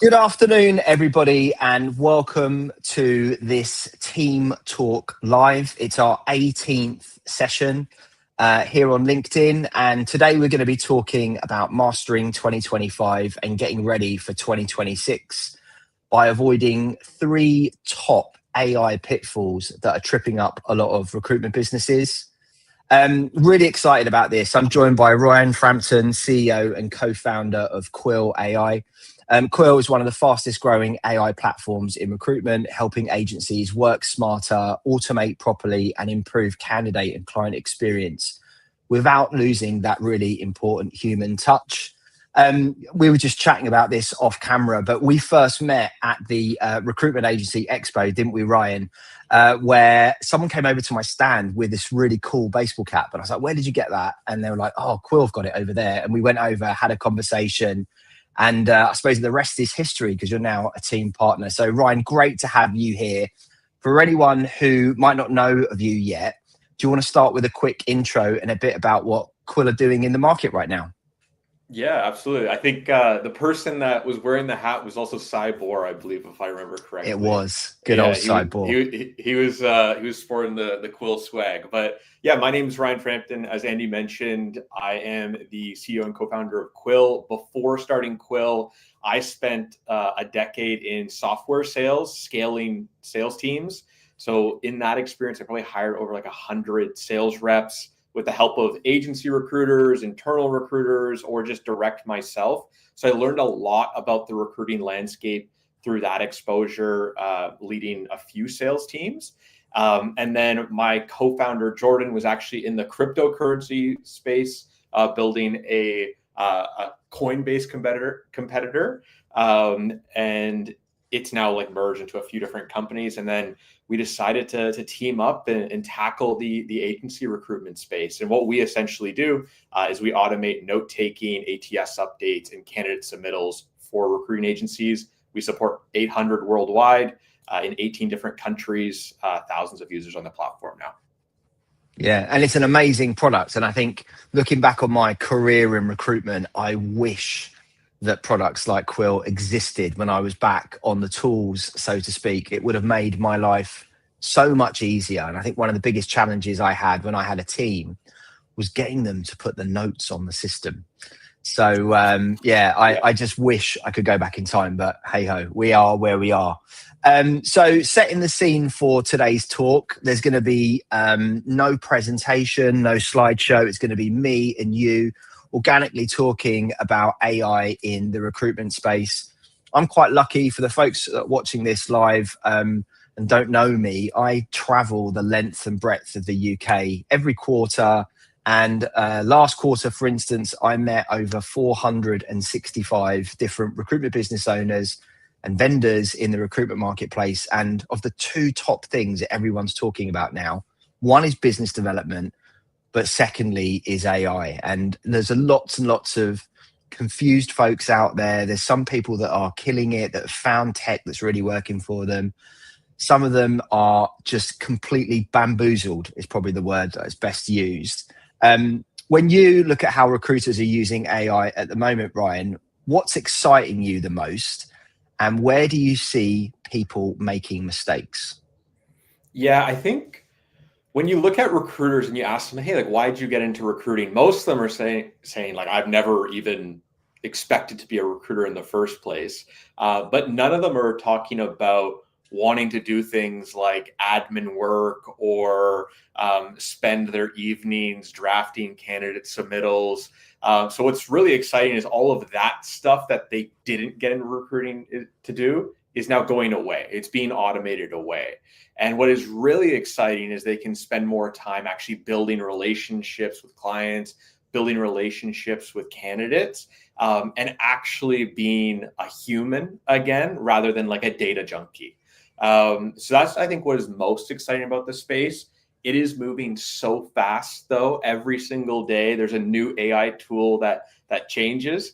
Good afternoon, everybody, and welcome to this Team Talk Live. It's our 18th session here on LinkedIn, and today we're going to be talking about mastering 2025 and getting ready for 2026 by avoiding three top AI pitfalls that are tripping up a lot of recruitment businesses. Really excited about this. I'm joined by Ryan Frampton, CEO and co-founder of Quill AI. Quill is one of the fastest growing AI platforms in recruitment, helping agencies work smarter, automate properly, and improve candidate and client experience without losing that really important human touch. We were just chatting about this off camera, but we first met at the Recruitment Agency Expo, didn't we, Ryan? Where someone came over to my stand with this really cool baseball cap. And I was like, where did you get that? And they were like, oh, Quill got it over there. And we went over, had a conversation. And I suppose the rest is history because you're now a team partner. So Ryan, great to have you here. For anyone who might not know of you yet, do you want to start with a quick intro and a bit about what Quill are doing in the market right now? Yeah, absolutely. I think the person that was wearing the hat was also Cybor, I believe, if I remember correctly. It was good old Cybor. He was sporting the Quill swag. But yeah, my name is Ryan Frampton. As Andy mentioned, I am the CEO and co-founder of Quill. Before starting Quill, I spent a decade in software sales, scaling sales teams. So in that experience, I probably hired over like 100 sales reps with the help of agency recruiters, internal recruiters, or just direct myself. So I learned a lot about the recruiting landscape through that exposure, leading a few sales teams. And then my co-founder, Jordan, was actually in the cryptocurrency space, building a Coinbase competitor. And it's now like merged into a few different companies. And then we decided to team up and tackle the agency recruitment space. And what we essentially do is we automate note-taking, ATS updates, and candidate submittals for recruiting agencies. We support 800 worldwide in 18 different countries, thousands of users on the platform now. Yeah, and it's an amazing product. And I think looking back on my career in recruitment, I wish that products like Quill existed when I was back on the tools, so to speak. It would have made my life so much easier. And I think one of the biggest challenges I had when I had a team was getting them to put the notes on the system. So I just wish I could go back in time, but hey ho, we are where we are. So setting the scene for today's talk, there's going to be no presentation, no slideshow. It's going to be me and you organically talking about AI in the recruitment space. I'm quite lucky. For the folks watching this live and don't know me, I travel the length and breadth of the UK every quarter. And last quarter, for instance, I met over 465 different recruitment business owners and vendors in the recruitment marketplace. And of the two top things that everyone's talking about now, one is business development, but secondly is AI. And there's lots and lots of confused folks out there. There's some people that are killing it, that have found tech that's really working for them. Some of them are just completely bamboozled, is probably the word that's best used. When you look at how recruiters are using AI at the moment, Ryan, what's exciting you the most? And where do you see people making mistakes? Yeah, I think when you look at recruiters and you ask them, hey, like, why did you get into recruiting? Most of them are saying like, I've never even expected to be a recruiter in the first place. But none of them are talking about wanting to do things like admin work or spend their evenings drafting candidate submittals. So what's really exciting is all of that stuff that they didn't get into recruiting to do is now going away. It's being automated away. And what is really exciting is they can spend more time actually building relationships with clients, building relationships with candidates, and actually being a human again, rather than like a data junkie. So that's, I think, what is most exciting about the space. It is moving so fast, though. Every single day, there's a new AI tool that changes,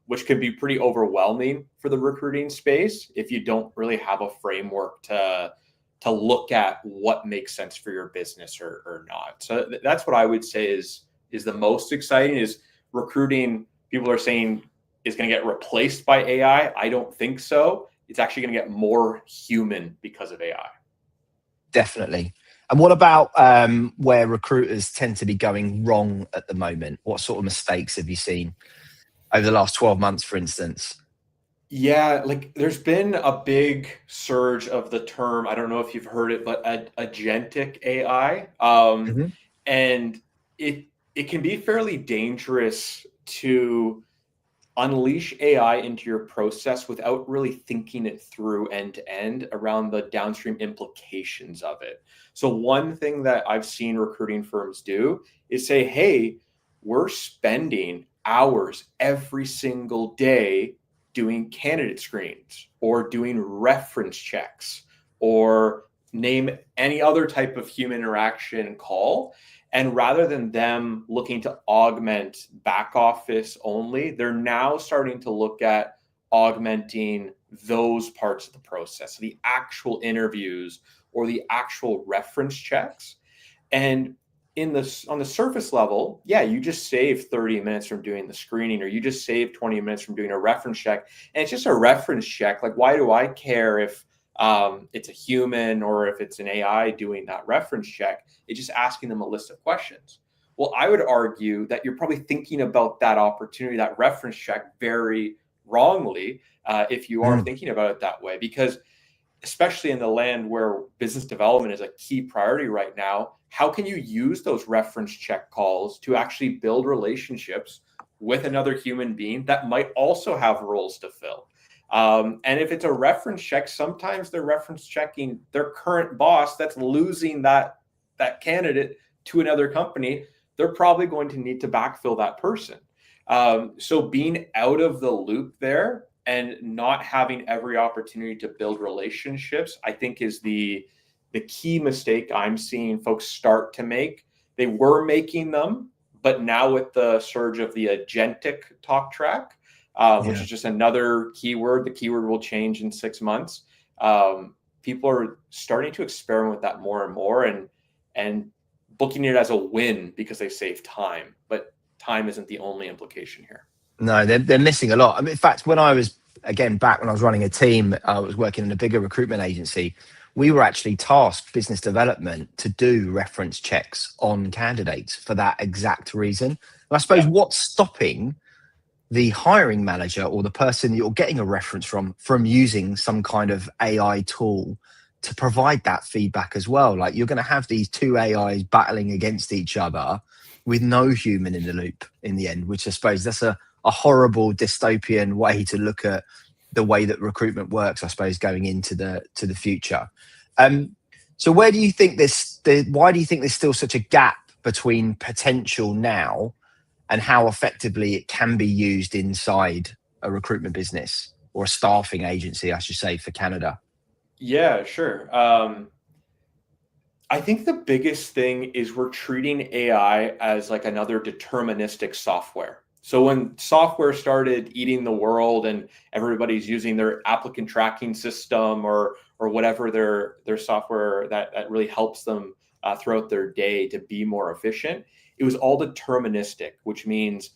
which can be pretty overwhelming for the recruiting space if you don't really have a framework to look at what makes sense for your business or not. So that's what I would say is the most exciting is recruiting. People are saying is going to get replaced by AI. I don't think so. It's actually going to get more human because of AI. Definitely. And what about where recruiters tend to be going wrong at the moment? What sort of mistakes have you seen over the last 12 months, for instance? Yeah, like there's been a big surge of the term, I don't know if you've heard it, but agentic AI. Hmm. And it can be fairly dangerous to unleash AI into your process without really thinking it through end to end around the downstream implications of it. So, one thing that I've seen recruiting firms do is say, hey, we're spending hours every single day doing candidate screens or doing reference checks or name any other type of human interaction call. And rather than them looking to augment back office only, they're now starting to look at augmenting those parts of the process, the actual interviews or the actual reference checks. And on the surface level, yeah, you just save 30 minutes from doing the screening, or you just save 20 minutes from doing a reference check. And it's just a reference check. Like, why do I care if it's a human or if it's an AI doing that reference check? It's just asking them a list of questions. Well, I would argue that you're probably thinking about that opportunity, that reference check, very wrongly if you are thinking about it that way, because especially in the land where business development is a key priority right now, how can you use those reference check calls to actually build relationships with another human being that might also have roles to fill? And if it's a reference check, sometimes they're reference checking their current boss that's losing that candidate to another company. They're probably going to need to backfill that person. So being out of the loop there and not having every opportunity to build relationships, I think is the key mistake I'm seeing folks start to make. They were making them, but now with the surge of the agentic talk track, which is just another keyword, the keyword will change in 6 months. People are starting to experiment with that more and more, and booking it as a win because they save time. But time isn't the only implication here. No, they're missing a lot. I mean, in fact, when I was, again, back when I was running a team, I was working in a bigger recruitment agency. We were actually tasked, business development, to do reference checks on candidates for that exact reason. And I suppose what's stopping the hiring manager or the person you're getting a reference from using some kind of AI tool to provide that feedback as well? Like, you're going to have these two AIs battling against each other with no human in the loop in the end, which I suppose that's a horrible dystopian way to look at the way that recruitment works, I suppose, going into the future. So where do you think why do you think there's still such a gap between potential now and how effectively it can be used inside a recruitment business or a staffing agency, I should say, for Canada? Yeah, sure. I think the biggest thing is we're treating AI as like another deterministic software. So when software started eating the world and everybody's using their applicant tracking system or whatever their software that really helps them throughout their day to be more efficient, it was all deterministic, which means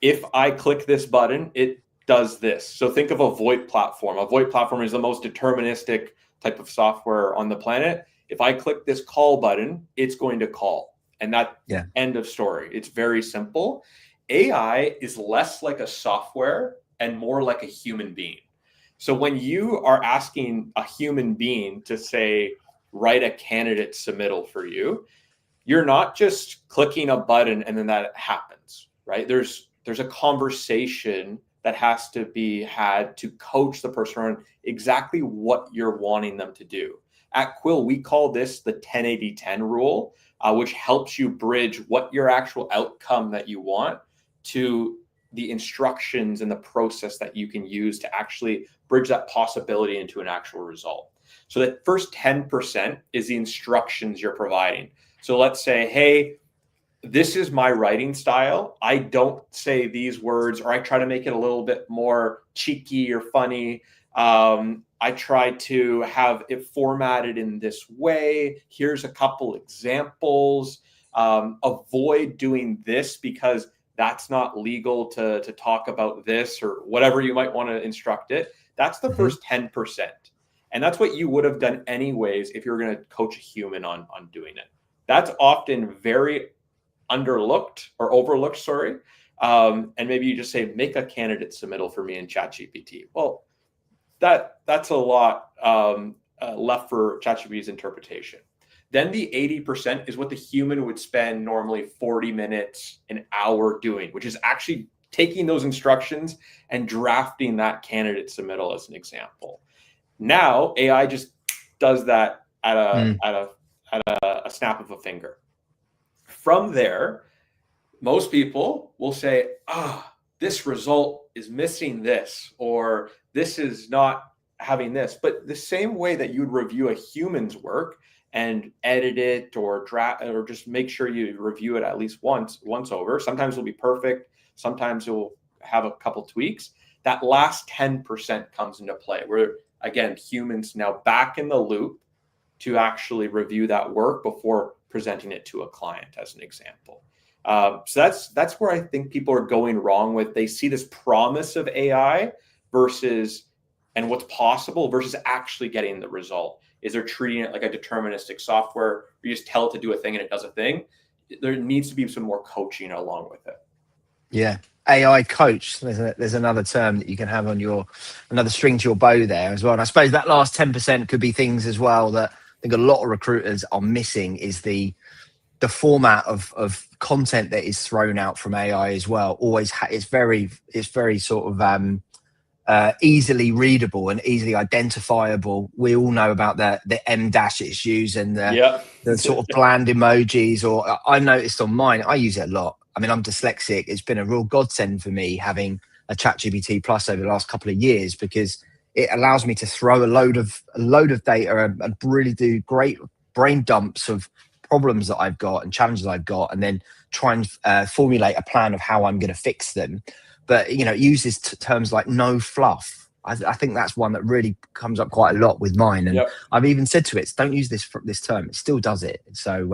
if I click this button, it does this. So think of a VoIP platform. A VoIP platform is the most deterministic type of software on the planet. If I click this call button, it's going to call. And that end of story. It's very simple. AI is less like a software and more like a human being. So when you are asking a human being to say, write a candidate submittal for you, you're not just clicking a button and then that happens, right? There's a conversation that has to be had to coach the person on exactly what you're wanting them to do. At Quill, we call this the 10-80-10 rule, which helps you bridge what your actual outcome that you want to the instructions and the process that you can use to actually bridge that possibility into an actual result. So that first 10% is the instructions you're providing. So let's say, hey, this is my writing style. I don't say these words, or I try to make it a little bit more cheeky or funny. I try to have it formatted in this way. Here's a couple examples. Avoid doing this because that's not legal to talk about this, or whatever you might want to instruct it. That's the first 10%. And that's what you would have done anyways if you were going to coach a human on doing it. That's often very underlooked or overlooked, sorry. And maybe you just say, make a candidate submittal for me in ChatGPT. Well, that's a lot left for ChatGPT's interpretation. Then the 80% is what the human would spend normally 40 minutes, an hour doing, which is actually taking those instructions and drafting that candidate submittal, as an example. Now AI just does that at a snap of a finger. From there, most people will say, this result is missing this, or this is not having this. But the same way that you'd review a human's work and edit it or draft, or just make sure you review it at least once over. Sometimes it'll be perfect. Sometimes it'll have a couple tweaks. That last 10% comes into play, where again, humans now back in the loop to actually review that work before presenting it to a client, as an example. So that's where I think people are going wrong with. They see this promise of AI and what's possible versus actually getting the result. Is they're treating it like a deterministic software where you just tell it to do a thing and it does a thing. There needs to be some more coaching along with it. Yeah. AI coach. There's another term that you can have on another string to your bow there as well. And I suppose that last 10% could be things as well that I think a lot of recruiters are missing, is the format of content that is thrown out from AI as well. It's very sort of easily readable and easily identifiable. We all know about the M dash issues and the sort of bland emojis. Or I noticed on mine, I use it a lot. I mean, I'm dyslexic. It's been a real godsend for me having a ChatGPT Plus over the last couple of years, because it allows me to throw a load of data and really do great brain dumps of problems that I've got and challenges I've got, and then try and formulate a plan of how I'm going to fix them. But, it uses terms like no fluff. I think that's one that really comes up quite a lot with mine. And I've even said to it, don't use this term. It still does it. So,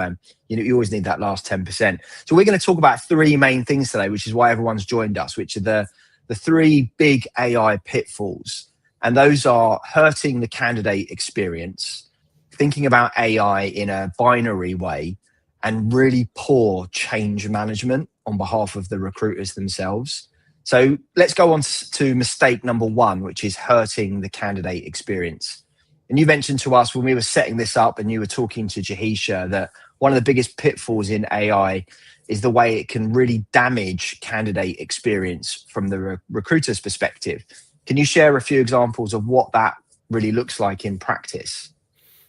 you always need that last 10%. So we're going to talk about three main things today, which is why everyone's joined us, which are the three big AI pitfalls. And those are hurting the candidate experience, thinking about AI in a binary way, and really poor change management on behalf of the recruiters themselves. So let's go on to mistake number one, which is hurting the candidate experience. And you mentioned to us when we were setting this up and you were talking to Jahisha that one of the biggest pitfalls in AI is the way it can really damage candidate experience from the recruiter's perspective. Can you share a few examples of what that really looks like in practice?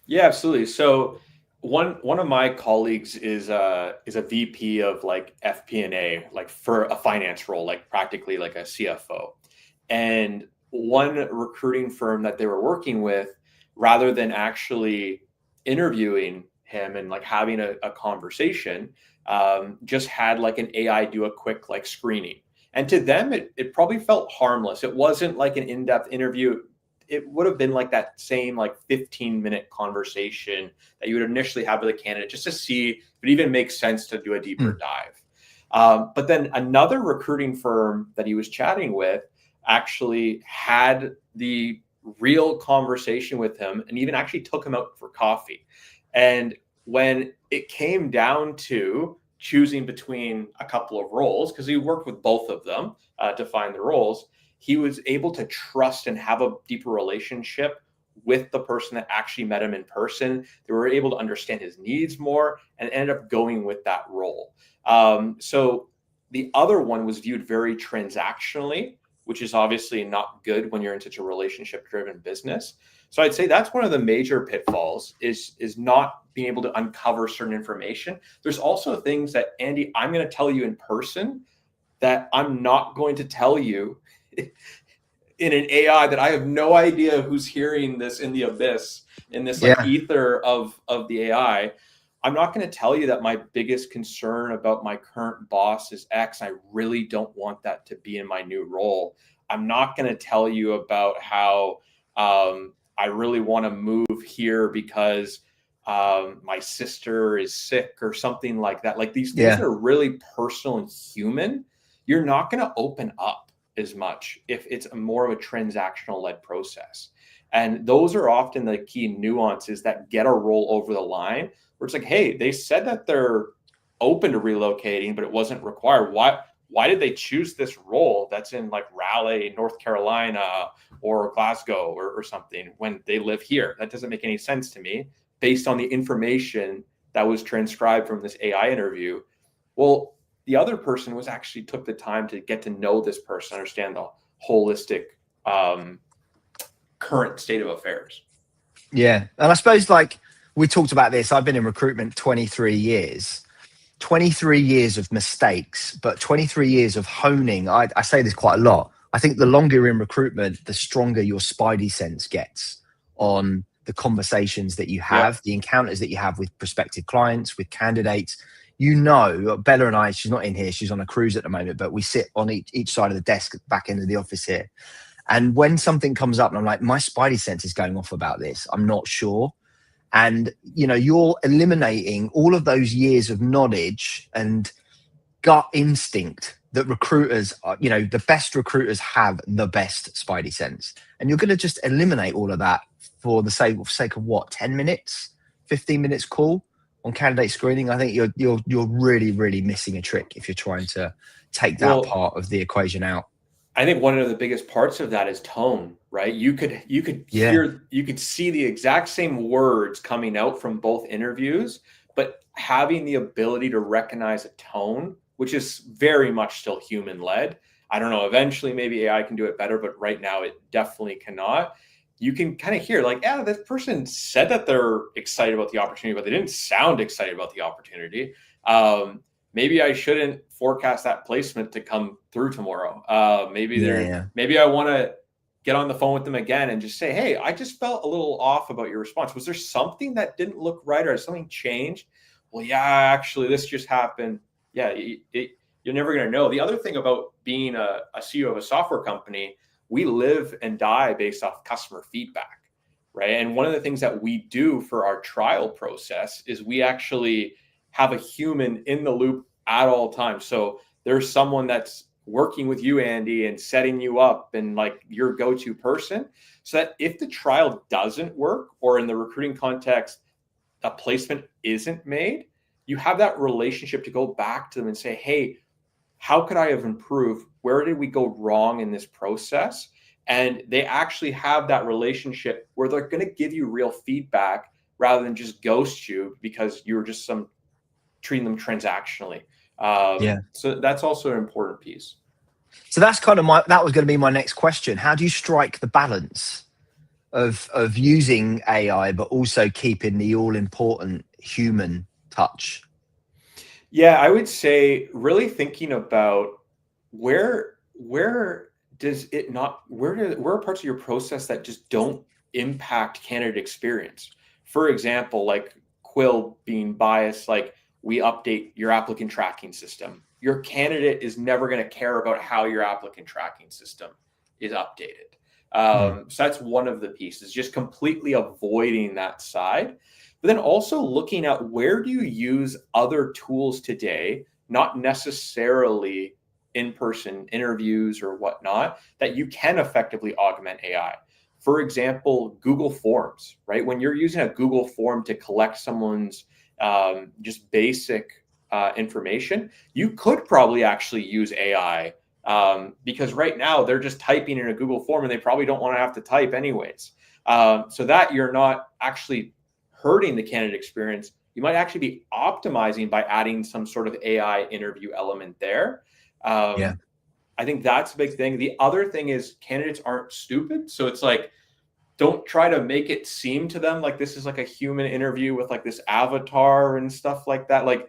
Yeah, absolutely. So one of my colleagues is a VP of like FP&A, like for a finance role, like practically like a CFO. And one recruiting firm that they were working with, rather than actually interviewing him and like having a conversation, just had like an AI do a quick like screening. And to them, it probably felt harmless. It wasn't like an in-depth interview. It would have been like that same like 15-minute conversation that you would initially have with a candidate, just to see if it even makes sense to do a deeper dive. But then another recruiting firm that he was chatting with actually had the real conversation with him and even actually took him out for coffee. And when it came down to choosing between a couple of roles, because he worked with both of them to find the roles, he was able to trust and have a deeper relationship with the person that actually met him in person. They were able to understand his needs more and ended up going with that role. So the other one was viewed very transactionally, which is obviously not good when you're in such a relationship-driven business. So I'd say that's one of the major pitfalls is not being able to uncover certain information. There's also things that, Andy, I'm going to tell you in person that I'm not going to tell you in an AI that I have no idea who's hearing this in the abyss, in this like ether of the AI. I'm not going to tell you that my biggest concern about my current boss is X. I really don't want that to be in my new role. I'm not going to tell you about how I really want to move here because my sister is sick or something like that. Like these things are really personal and human you're not going to open up as much if it's more of a transactional led process. And those are often the key nuances that get a role over the line, where it's like, hey, they said that they're open to relocating, but it wasn't required. Why did they choose this role that's in like Raleigh, North Carolina, or Glasgow or something when they live here? That doesn't make any sense to me based on the information that was transcribed from this AI interview. Well, the other person was actually took the time to get to know this person, understand the holistic current state of affairs. Yeah. And I suppose, like, we talked about this. I've been in recruitment 23 years. 23 years of mistakes, but 23 years of honing. I say this quite a lot. I think the longer you're in recruitment, the stronger your spidey sense gets on the conversations that you have, the encounters that you have with prospective clients, with candidates. You know, Bella and I, she's not in here, she's on a cruise at the moment, but we sit on each side of the desk back into the office here. And when something comes up and I'm like, my spidey sense is going off about this, I'm not sure. And, you know, you're eliminating all of those years of knowledge and gut instinct that recruiters are, you know, the best recruiters have the best spidey sense. And you're going to just eliminate all of that for the sake of what, 10 minutes, 15 minutes call on candidate screening. I think you're really, really missing a trick if you're trying to take that part of the equation out. I think one of the biggest parts of that is tone, right? You could hear, you could see the exact same words coming out from both interviews, but having the ability to recognize a tone, which is very much still human led. I don't know, eventually maybe AI can do it better, but right now it definitely cannot. You can kind of hear like, yeah, this person said that they're excited about the opportunity, but they didn't sound excited about the opportunity. Maybe I shouldn't forecast that placement to come through tomorrow. Maybe I want to get on the phone with them again and just say, hey, I just felt a little off about your response. Was there something that didn't look right, or has something changed? Well, yeah, actually, this just happened. Yeah, you're never going to know. The other thing about being a CEO of a software company, we live and die based off customer feedback, right? And one of the things that we do for our trial process is we actually have a human in the loop at all times. So there's someone that's working with you, Andy, and setting you up and like your go-to person, so that if the trial doesn't work, or in the recruiting context, a placement isn't made, you have that relationship to go back to them and say, hey, how could I have improved? Where did we go wrong in this process? And they actually have that relationship where they're going to give you real feedback rather than just ghost you because you were just treating them transactionally. So that's also an important piece. So that's kind of that was going to be my next question. How do you strike the balance of using AI, but also keeping the all important human touch? Yeah, I would say really thinking about where does it not, where are parts of your process that just don't impact candidate experience? For example, like Quill being biased, like we update your applicant tracking system. Your candidate is never going to care about how your applicant tracking system is updated. So that's one of the pieces, just completely avoiding that side. But then also looking at where do you use other tools today, not necessarily in-person interviews or whatnot, that you can effectively augment AI. For example, Google Forms, right? When you're using a Google form to collect someone's just basic information, you could probably actually use AI because right now they're just typing in a Google form and they probably don't want to have to type anyways. So that you're not actually hurting the candidate experience. You might actually be optimizing by adding some sort of AI interview element there. I think that's a big thing. The other thing is candidates aren't stupid. So it's like, don't try to make it seem to them like this is like a human interview with like this avatar and stuff like that. Like,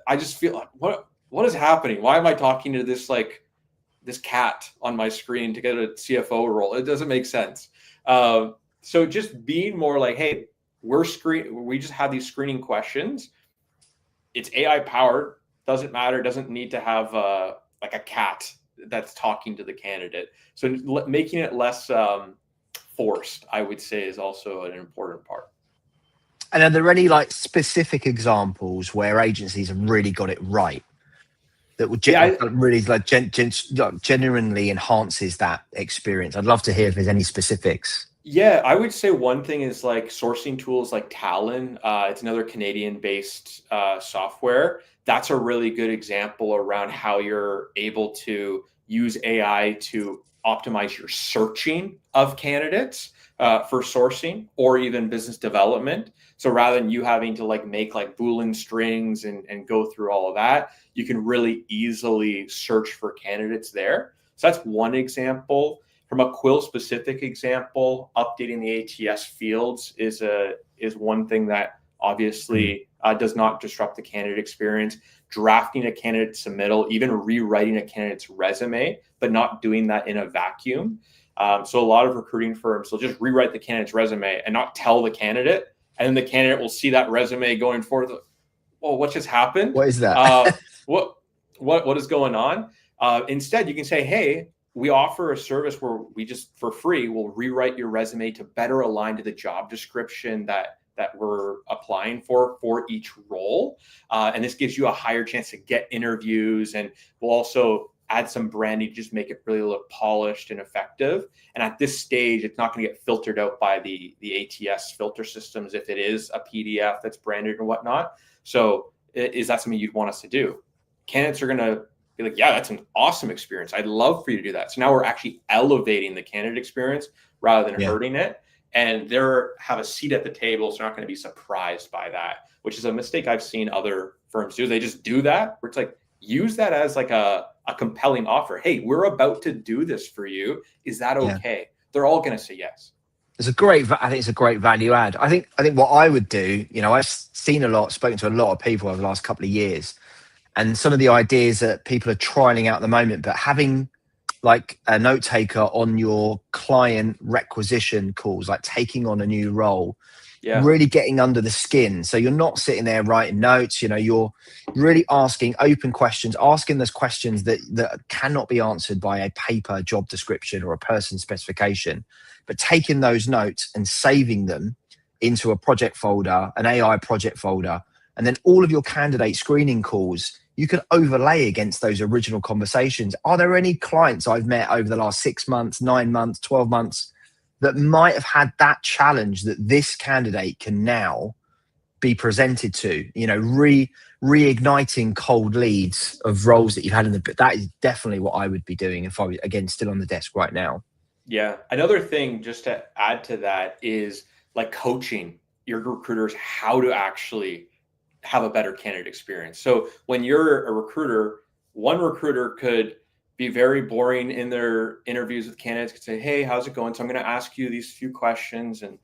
I just feel like, what is happening? Why am I talking to this, like this cat on my screen to get a CFO role? It doesn't make sense. So just being more like, hey, we just have these screening questions. It's AI powered, doesn't matter. Doesn't need to have like a cat that's talking to the candidate. So making it less forced, I would say, is also an important part. And are there any like specific examples where agencies have really got it right? that would Yeah, really like genuinely enhances that experience? I'd love to hear if there's any specifics. Yeah, I would say one thing is like sourcing tools like Talon. It's another Canadian-based software. That's a really good example around how you're able to use AI to optimize your searching of candidates for sourcing or even business development. So rather than you having to like make like Boolean strings and go through all of that, you can really easily search for candidates there. So that's one example. From a Quill specific example, updating the ATS fields is one thing that obviously does not disrupt the candidate experience. Drafting a candidate submittal, even rewriting a candidate's resume, but not doing that in a vacuum. So a lot of recruiting firms will just rewrite the candidate's resume and not tell the candidate, and then the candidate will see that resume going forward. Well, what just happened? What is that? What is going on? Instead, you can say, hey, we offer a service where we just for free will rewrite your resume to better align to the job description that we're applying for each role. And this gives you a higher chance to get interviews, and we'll also add some branding to just make it really look polished and effective. And at this stage, it's not going to get filtered out by the ATS filter systems if it is a PDF that's branded and whatnot. So is that something you'd want us to do? Candidates are going to be like, yeah, that's an awesome experience. I'd love for you to do that. So now we're actually elevating the candidate experience rather than hurting it. And they have a seat at the table, so they're not going to be surprised by that, which is a mistake I've seen other firms do. They just do that, where it's like, use that as like a compelling offer. Hey, we're about to do this for you. Is that okay? Yeah. They're all going to say yes. I think it's a great value add. I think what I would do, I've seen a lot, spoken to a lot of people over the last couple of years, and some of the ideas that people are trialing out at the moment, but having like a note taker on your client requisition calls, like taking on a new role, really getting under the skin. So you're not sitting there writing notes, you're really asking open questions, asking those questions that cannot be answered by a paper job description or a person specification, but taking those notes and saving them into a project folder, an AI project folder, and then all of your candidate screening calls, you can overlay against those original conversations. Are there any clients I've met over the last 6 months, 9 months, 12 months that might have had that challenge that this candidate can now be presented to, reigniting cold leads of roles that you've had that is definitely what I would be doing if I was, again, still on the desk right now. Yeah. Another thing just to add to that is like coaching your recruiters how to actually have a better candidate experience. So when you're a recruiter, one recruiter could be very boring in their interviews with candidates, could say, hey, how's it going? So I'm going to ask you these few questions, and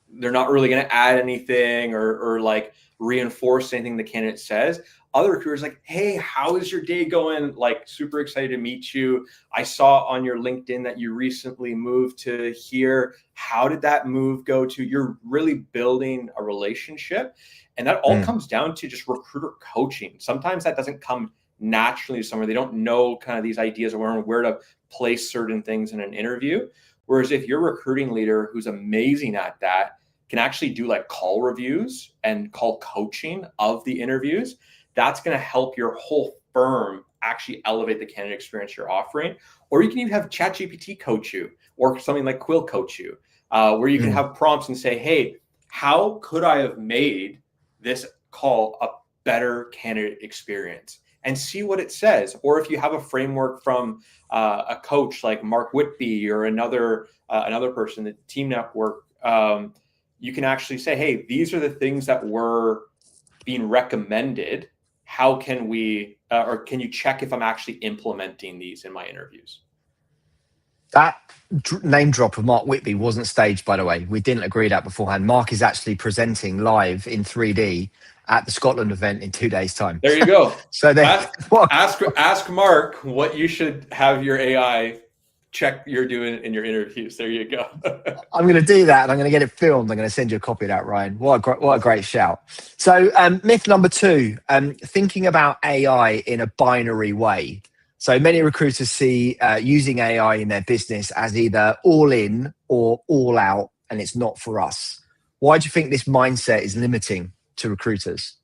they're not really going to add anything or like reinforce anything the candidate says. Other recruiters like, hey, how is your day going? Like, super excited to meet you. I saw on your LinkedIn that you recently moved to here. How did that move go to? You're really building a relationship. And that all comes down to just recruiter coaching. Sometimes that doesn't come naturally to someone. They don't know kind of these ideas of where to place certain things in an interview. Whereas if you're a recruiting leader who's amazing at that, can actually do like call reviews and call coaching of the interviews, that's going to help your whole firm actually elevate the candidate experience you're offering. Or you can even have ChatGPT coach you, or something like Quill coach you, where you can have prompts and say, hey, how could I have made this call a better candidate experience, and see what it says. Or if you have a framework from a coach like Mark Whitby or another person, the Team Network, you can actually say, hey, these are the things that were being recommended. How can we, or can you check if I'm actually implementing these in my interviews? That name drop of Mark Whitby wasn't staged, by the way. We didn't agree that beforehand. Mark is actually presenting live in 3D at the Scotland event in 2 days' time. There you go. So ask Mark what you should have your AI check you're doing in your interviews. There you go. I'm going to do that, and I'm going to get it filmed. I'm going to send you a copy of that, Ryan. What a great shout. So myth number 2, thinking about AI in a binary way. So many recruiters see using AI in their business as either all in or all out, and it's not for us. Why do you think this mindset is limiting to recruiters?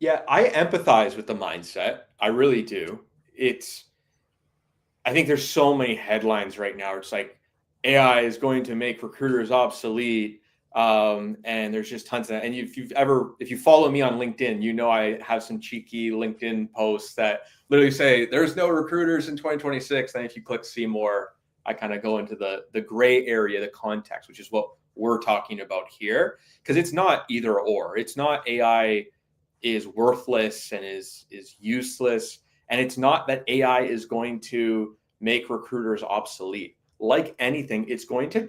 Yeah, I empathize with the mindset. I really do. I think there's so many headlines right now. It's like AI is going to make recruiters obsolete. And there's just tons of that. And if you follow me on LinkedIn, you know, I have some cheeky LinkedIn posts that literally say there's no recruiters in 2026. And if you click see more, I kind of go into the gray area, the context, which is what we're talking about here. Because it's not either or. It's not AI is worthless and is useless. And it's not that AI is going to make recruiters obsolete. Like anything, it's going to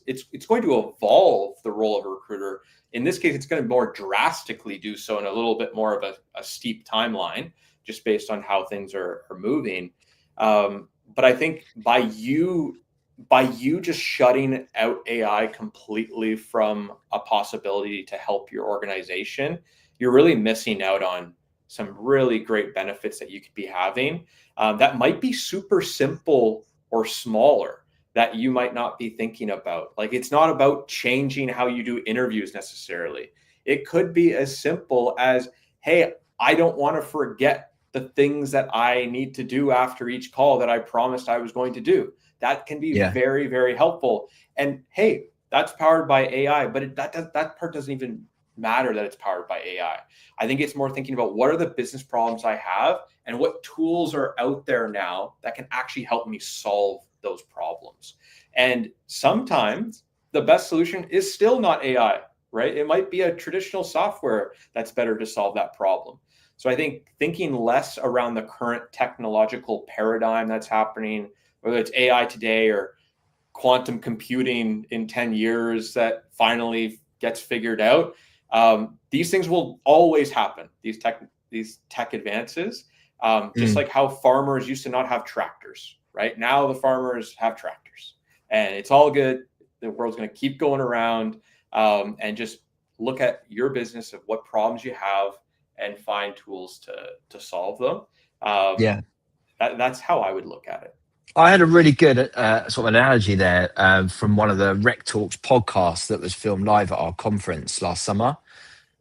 it's going to evolve the role of a recruiter. In this case, it's going to more drastically do so in a little bit more of a steep timeline, just based on how things are moving. But I think by you just shutting out AI completely from a possibility to help your organization, you're really missing out on some really great benefits that you could be having, that might be super simple or smaller that you might not be thinking about. Like, it's not about changing how you do interviews necessarily. It could be as simple as, hey, I don't want to forget the things that I need to do after each call that I promised I was going to do. That can be very, very helpful. And hey, that's powered by AI, but that part doesn't even matter that it's powered by AI. I think it's more thinking about what are the business problems I have and what tools are out there now that can actually help me solve those problems. And sometimes the best solution is still not AI, right? It might be a traditional software that's better to solve that problem. So I think thinking less around the current technological paradigm that's happening, whether it's AI today or quantum computing in 10 years that finally gets figured out. These things will always happen, these tech advances, just like how farmers used to not have tractors, right? Now the farmers have tractors and it's all good. The world's going to keep going around, and just look at your business of what problems you have and find tools to solve them. That's how I would look at it. I had a really good sort of analogy there from one of the Rec Talks podcasts that was filmed live at our conference last summer.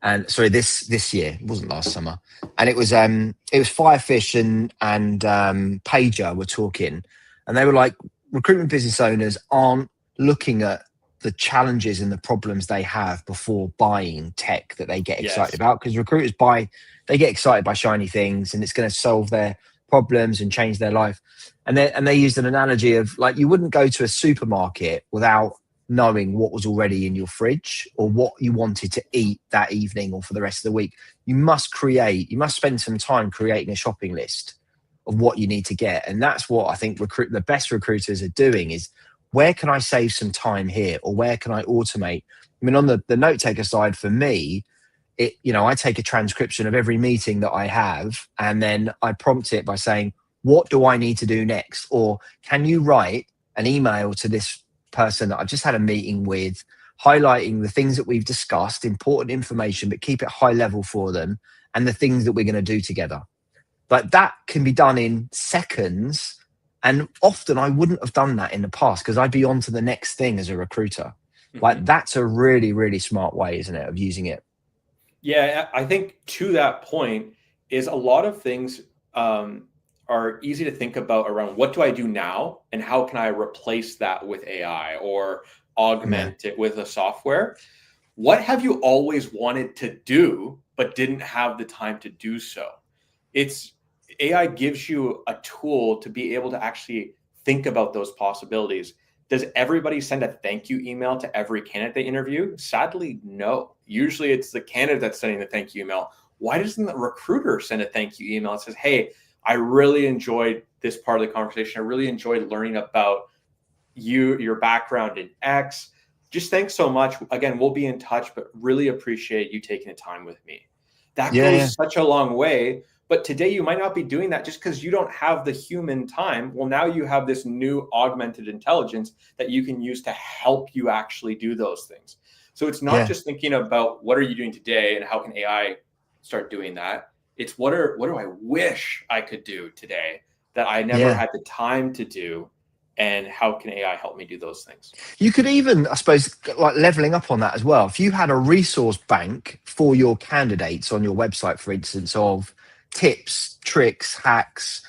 And sorry, this year, it wasn't last summer. And it was Firefish and Pager were talking, and they were like, recruitment business owners aren't looking at the challenges and the problems they have before buying tech that they get excited about, because recruiters they get excited by shiny things and it's going to solve their problems and change their life. And they used an analogy of, like, you wouldn't go to a supermarket without knowing what was already in your fridge or what you wanted to eat that evening or for the rest of the week. You must spend some time creating a shopping list of what you need to get. And that's what I think the best recruiters are doing, is where can I save some time here, or where can I automate? I mean, on the note taker side, for me, I take a transcription of every meeting that I have, and then I prompt it by saying, what do I need to do next? Or can you write an email to this person that I've just had a meeting with, highlighting the things that we've discussed, important information, but keep it high level for them, and the things that we're going to do together. Like, that can be done in seconds. And often I wouldn't have done that in the past because I'd be on to the next thing as a recruiter. Like, that's a really, really smart way, isn't it, of using it? Yeah, I think to that point is a lot of things are easy to think about around what do I do now and how can I replace that with AI or augment it with a software. What have you always wanted to do but didn't have the time to do so? AI gives you a tool to be able to actually think about those possibilities. Does everybody send a thank you email to every candidate they interview? Sadly, no. Usually it's the candidate that's sending the thank you email. Why doesn't the recruiter send a thank you email that says, hey, I really enjoyed this part of the conversation. I really enjoyed learning about you, your background in X. Just thanks so much. Again, we'll be in touch, but really appreciate you taking the time with me. That goes such a long way. But today you might not be doing that just because you don't have the human time. Well, now you have this new augmented intelligence that you can use to help you actually do those things. So it's not just thinking about what are you doing today and how can AI start doing that. It's what do I wish I could do today that I never had the time to do, and how can AI help me do those things? You could even, I suppose, like leveling up on that as well. If you had a resource bank for your candidates on your website, for instance, of tips, tricks, hacks,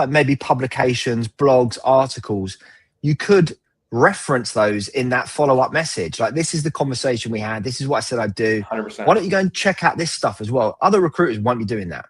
maybe publications, blogs, articles, you could reference those in that follow-up message. Like, this is the conversation we had. This is what I said I'd do. 100%. Why don't you go and check out this stuff as well? Other recruiters won't be doing that.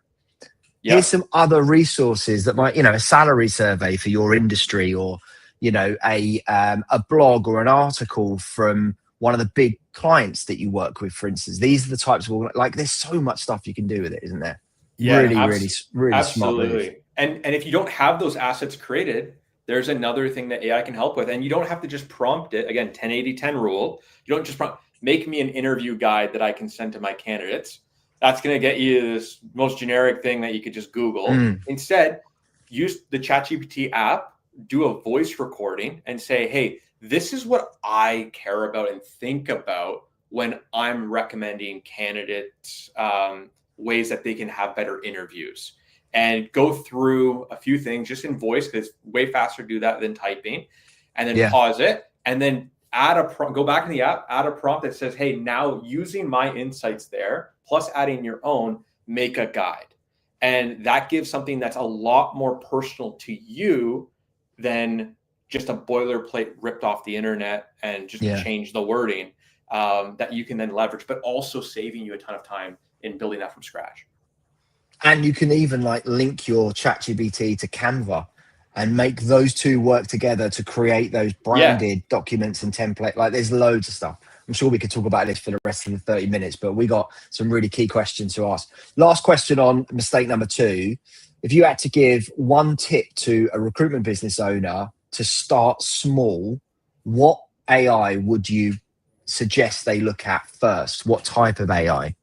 Yep. Here's some other resources that might, a salary survey for your industry, or a blog or an article from one of the big clients that you work with, for instance. These are the types of, like, there's so much stuff you can do with it, isn't there? Yeah, really smart absolutely. move. And if you don't have those assets created, there's another thing that AI can help with. And you don't have to just prompt it. Again, 10-80-10 rule. You don't just prompt, make me an interview guide that I can send to my candidates. That's going to get you this most generic thing that you could just Google. Instead, use the ChatGPT app, do a voice recording and say, hey, this is what I care about and think about when I'm recommending candidates, ways that they can have better interviews, and go through a few things just in voice, because it's way faster to do that than typing, and then pause it, and then go back in the app, add a prompt that says, hey, now using my insights there, plus adding your own, make a guide. And that gives something that's a lot more personal to you than just a boilerplate ripped off the internet and just change the wording, that you can then leverage, but also saving you a ton of time in building that from scratch. And you can even link your ChatGPT to Canva and make those two work together to create those branded documents and template. Like, there's loads of stuff. I'm sure we could talk about this for the rest of the 30 minutes, but we got some really key questions to ask. Last question on mistake number 2. If you had to give one tip to a recruitment business owner to start small, what AI would you suggest they look at first? What type of AI?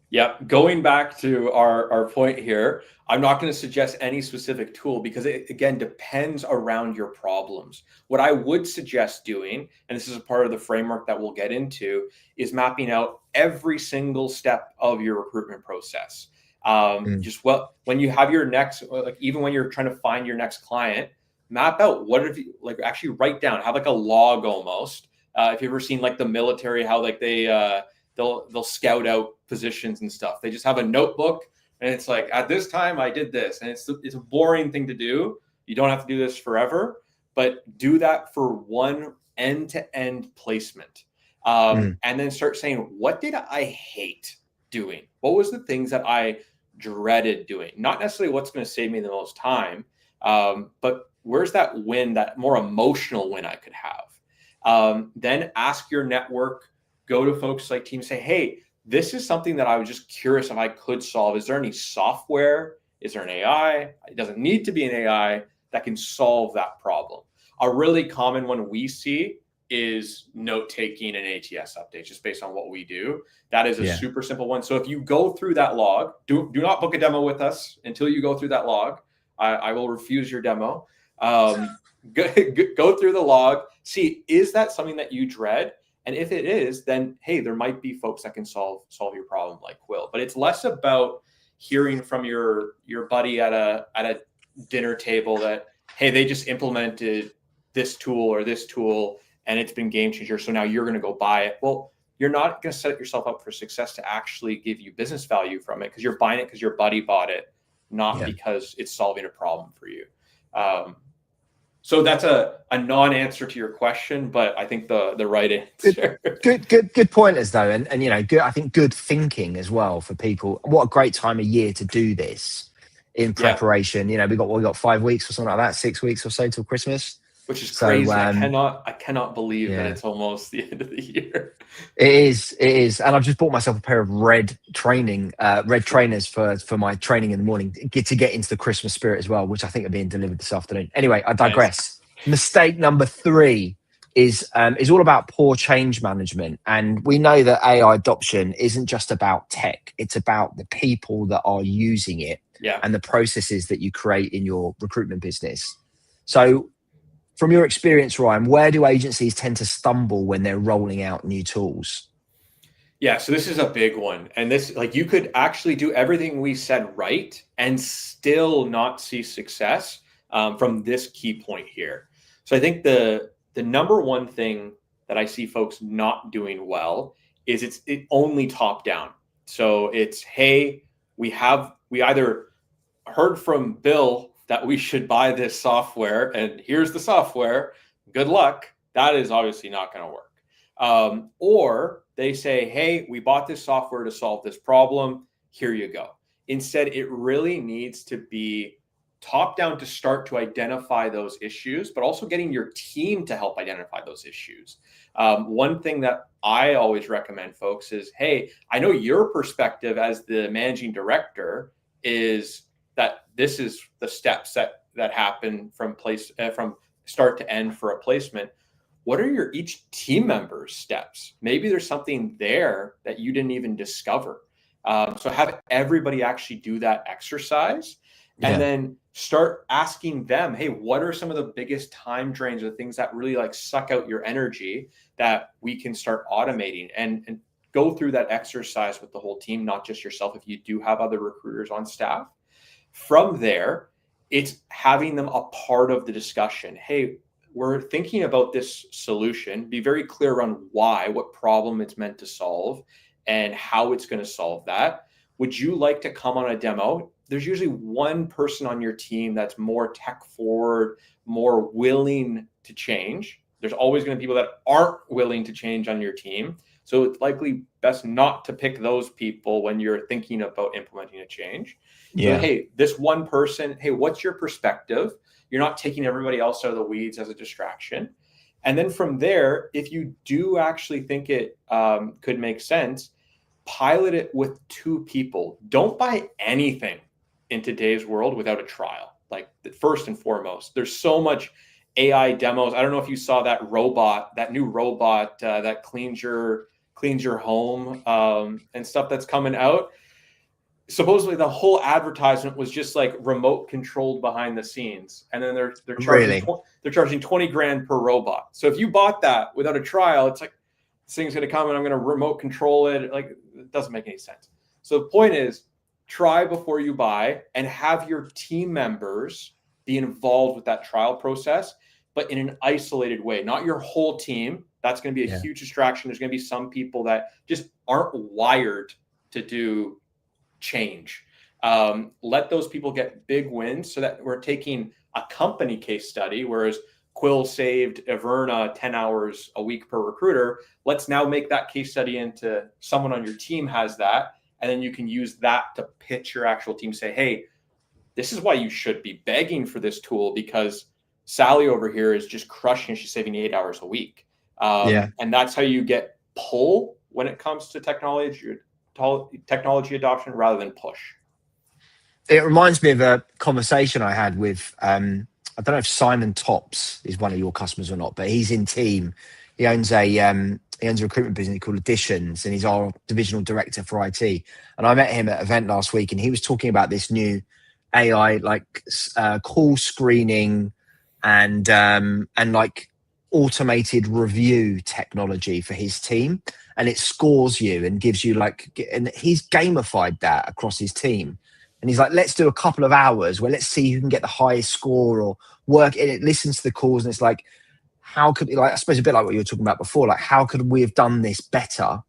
Yeah, going back to our point here, I'm not going to suggest any specific tool, because it, again, depends around your problems. What I would suggest doing, and this is a part of the framework that we'll get into, is mapping out every single step of your recruitment process. When you have your next, even when you're trying to find your next client, map out what if you actually write down, have a log almost. If you've ever seen the military, how they'll scout out positions and stuff. They just have a notebook, and it's at this time I did this, and it's a boring thing to do. You don't have to do this forever, but do that for one end-to-end placement, and then start saying, what did I hate doing? What was the things that I dreaded doing? Not necessarily what's going to save me the most time, but where's that win, that more emotional win I could have? Then ask your network, go to folks like teams, say, hey, this is something that I was just curious if I could solve. Is there any software? Is there an AI? It doesn't need to be an AI that can solve that problem. A really common one we see is note-taking and ATS updates, just based on what we do. That is a super simple one. So if you go through that log, do not book a demo with us until you go through that log. I will refuse your demo. Go through the log, see, is that something that you dread? And if it is, then, hey, there might be folks that can solve your problem like Quill. But it's less about hearing from your buddy at a dinner table that, hey, they just implemented this tool or this tool and it's been game changer, so now you're going to go buy it. Well, you're not going to set yourself up for success to actually give you business value from it, because you're buying it because your buddy bought it, not because it's solving a problem for you. So that's a non-answer to your question, but I think the right answer. Good pointers though, and good. I think good thinking as well for people. What a great time of year to do this in preparation. We got 5 weeks or something like that, 6 weeks or so till Christmas, which is crazy. I cannot believe that it's almost the end of the year. It is, and I've just bought myself a pair of red trainers for my training in the morning, to get into the Christmas spirit as well, which I think are being delivered this afternoon. Anyway, I digress. Nice. Mistake number 3 is all about poor change management, and we know that AI adoption isn't just about tech; it's about the people that are using it and the processes that you create in your recruitment business. So, from your experience, Ryan, where do agencies tend to stumble when they're rolling out new tools? Yeah, so this is a big one. And this, you could actually do everything we said right and still not see success from this key point here. So I think the number one thing that I see folks not doing well is it only top down. So it's, hey, we either heard from Bill that we should buy this software, and here's the software. Good luck. That is obviously not going to work. Or they say, hey, we bought this software to solve this problem. Here you go. Instead, it really needs to be top down to start to identify those issues, but also getting your team to help identify those issues. One thing that I always recommend folks is, hey, I know your perspective as the managing director is that this is the steps that happen from start to end for a placement. What are your each team member's steps? Maybe there's something there that you didn't even discover. So have everybody actually do that exercise, and then start asking them, hey, what are some of the biggest time drains or things that really like suck out your energy that we can start automating, and go through that exercise with the whole team, not just yourself if you do have other recruiters on staff. From there, it's having them a part of the discussion. Hey, we're thinking about this solution. Be very clear on why, what problem it's meant to solve, and how it's going to solve that. Would you like to come on a demo? There's usually one person on your team that's more tech forward, more willing to change. There's always going to be people that aren't willing to change on your team. So it's likely best not to pick those people when you're thinking about implementing a change. So, hey, this one person, hey, what's your perspective? You're not taking everybody else out of the weeds as a distraction. And then from there, if you do actually think it could make sense, pilot it with 2 people. Don't buy anything in today's world without a trial. Like, first and foremost, there's so much AI demos. I don't know if you saw that new robot that cleans your home and stuff that's coming out. Supposedly the whole advertisement was just like remote controlled behind the scenes, and then they're charging they're charging 20 grand per robot. So if you bought that without a trial, it's like, this thing's going to come and I'm going to remote control it. Like, it doesn't make any sense. So the point is, try before you buy, and have your team members be involved with that trial process, but in an isolated way, not your whole team. That's going to be a huge distraction. There's going to be some people that just aren't wired to do change. Let those people get big wins, so that we're taking a company case study, whereas Quill saved Averna 10 hours a week per recruiter. Let's now make that case study into someone on your team has that, and then you can use that to pitch your actual team. Say, hey, this is why you should be begging for this tool, because Sally over here is just crushing. She's saving 8 hours a week. And that's how you get pull when it comes to technology adoption, rather than push. It reminds me of a conversation I had with, I don't know if Simon Tops is one of your customers or not, but he's in team. He owns a recruitment business called Additions, and he's our divisional director for IT. And I met him at an event last week, and he was talking about this new AI, like call screening and like automated review technology for his team, and it scores you and gives you and he's gamified that across his team. And he's like, let's do a couple of hours where let's see who can get the highest score, or work in it, listens to the calls. And it's like, how could, like, I suppose a bit like what you were talking about before, like, how could we have done this better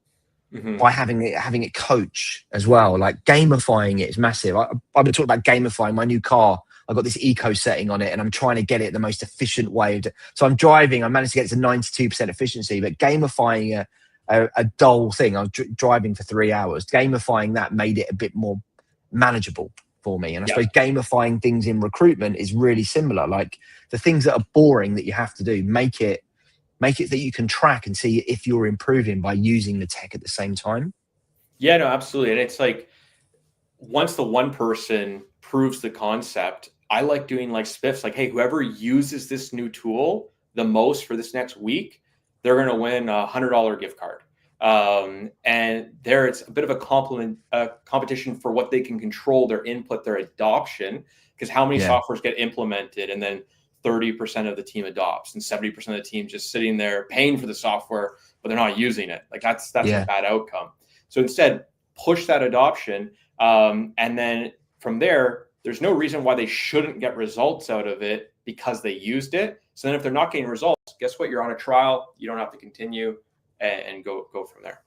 by having it coach as well? Like, gamifying it is massive. I've been talking about gamifying my new car. I've got this eco setting on it, and I'm trying to get it the most efficient way. So I'm driving, I managed to get it to 92% efficiency, but gamifying a dull thing, I was driving for 3 hours. Gamifying that made it a bit more manageable for me. And I suppose gamifying things in recruitment is really similar. Like, the things that are boring that you have to do, make it that you can track and see if you're improving by using the tech at the same time. Yeah, no, absolutely. And it's like, once the one person proves the concept, I like doing like spiffs, like, hey, whoever uses this new tool the most for this next week, they're going to win a $100 gift card. And there it's a bit of a competition for what they can control, their input, their adoption, because how many softwares get implemented and then 30% of the team adopts and 70% of the team just sitting there paying for the software, but they're not using it. Like, that's a bad outcome. So instead, push that adoption. And then from there, there's no reason why they shouldn't get results out of it because they used it. So then if they're not getting results, guess what? You're on a trial. You don't have to continue, and go from there.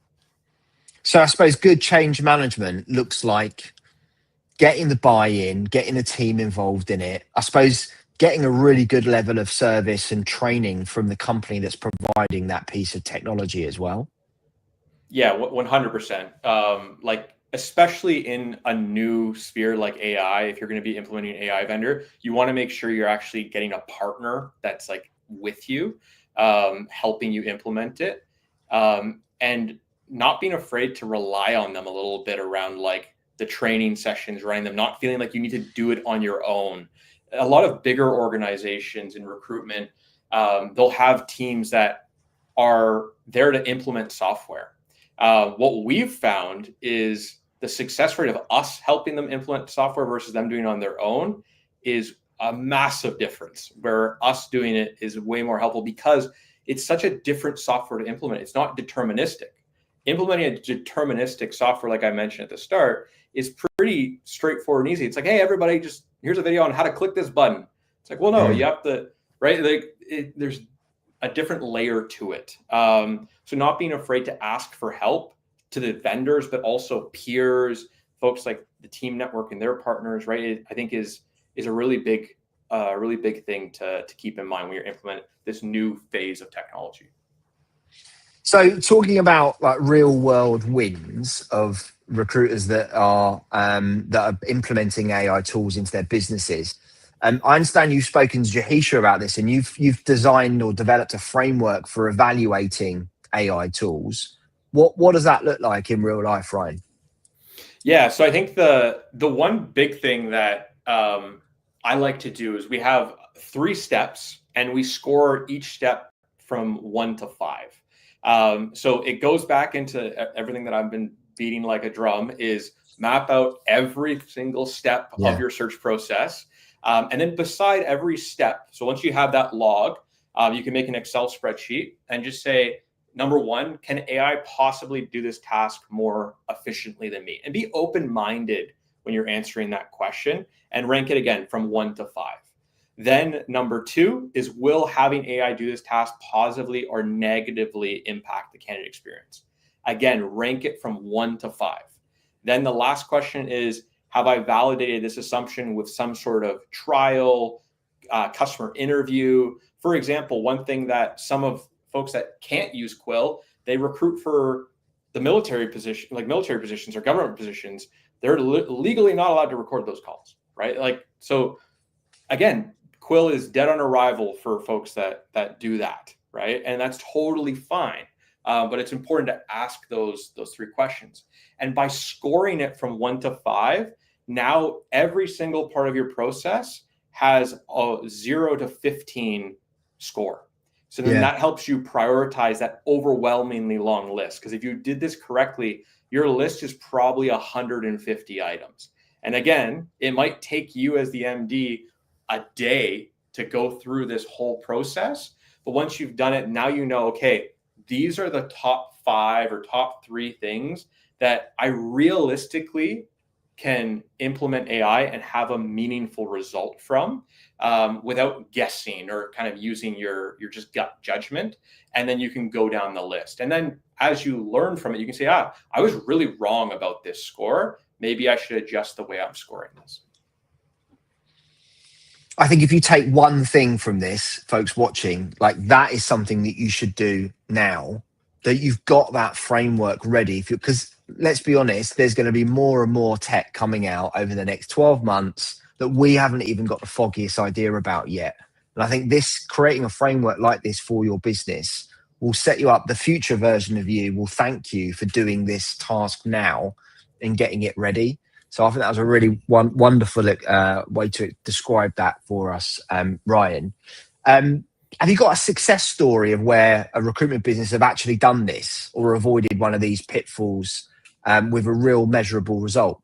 So I suppose good change management looks like getting the buy-in, getting the team involved in it. I suppose getting a really good level of service and training from the company that's providing that piece of technology as well. Yeah, 100%. Like, especially in a new sphere like AI, if you're going to be implementing an AI vendor, you want to make sure you're actually getting a partner that's like with you, helping you implement it, and not being afraid to rely on them a little bit around like the training sessions, running them, not feeling like you need to do it on your own. A lot of bigger organizations in recruitment, they'll have teams that are there to implement software. What we've found is the success rate of us helping them implement software versus them doing it on their own is a massive difference, where us doing it is way more helpful because it's such a different software to implement. It's not deterministic. Implementing a deterministic software, like I mentioned at the start, is pretty straightforward and easy. It's like, hey, everybody, just here's a video on how to click this button. It's like, well, no, you have to, right? Like there's a different layer to it. So not being afraid to ask for help to the vendors, but also peers, folks like the team network and their partners, right? I think is a really big thing to keep in mind when you're implementing this new phase of technology. So talking about like real world wins of recruiters that are implementing AI tools into their businesses. I understand you've spoken to Jahisha about this, and you've designed or developed a framework for evaluating AI tools. What does that look like in real life, Ryan? Yeah, so I think the one big thing that I like to do is we have 3 steps, and we score each step from 1 to 5. So it goes back into everything that I've been beating like a drum, is map out every single step of your search process. And then beside every step, so once you have that log, you can make an Excel spreadsheet and just say, number 1, can AI possibly do this task more efficiently than me? And be open-minded when you're answering that question, and rank it again from 1 to 5. Then number 2 is, will having AI do this task positively or negatively impact the candidate experience? Again, rank it from 1 to 5. Then the last question is, have I validated this assumption with some sort of trial, customer interview? For example, one thing that some of folks that can't use Quill, they recruit for the military position, like military positions or government positions. They're legally not allowed to record those calls, right? Like, so again, Quill is dead on arrival for folks that do that, right? And that's totally fine. But it's important to ask those 3 questions. And by scoring it from 1 to 5, now every single part of your process has a 0 to 15 score. So then that helps you prioritize that overwhelmingly long list. Because if you did this correctly, your list is probably 150 items. And again, it might take you as the MD a day to go through this whole process. But once you've done it, now you know, okay, these are the top 5 or top 3 things that I realistically can implement AI and have a meaningful result from, without guessing or kind of using your just gut judgment. And then you can go down the list. And then as you learn from it, you can say, I was really wrong about this score. Maybe I should adjust the way I'm scoring this. I think if you take one thing from this, folks watching, like that is something that you should do now, that you've got that framework ready. Because let's be honest, there's going to be more and more tech coming out over the next 12 months that we haven't even got the foggiest idea about yet. And I think creating a framework like this for your business will set you up. The future version of you will thank you for doing this task now and getting it ready. So I think that was a really wonderful way to describe that for us, Ryan. Have you got a success story of where a recruitment business have actually done this or avoided one of these pitfalls with a real measurable result?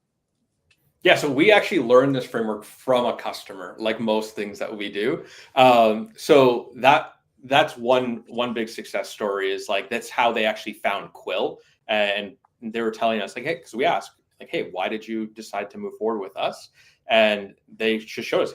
Yeah, so we actually learned this framework from a customer, like most things that we do. So that's one big success story, is like that's how they actually found Quill. And they were telling us, like, hey, because we asked, like, hey, why did you decide to move forward with us? And they just showed us,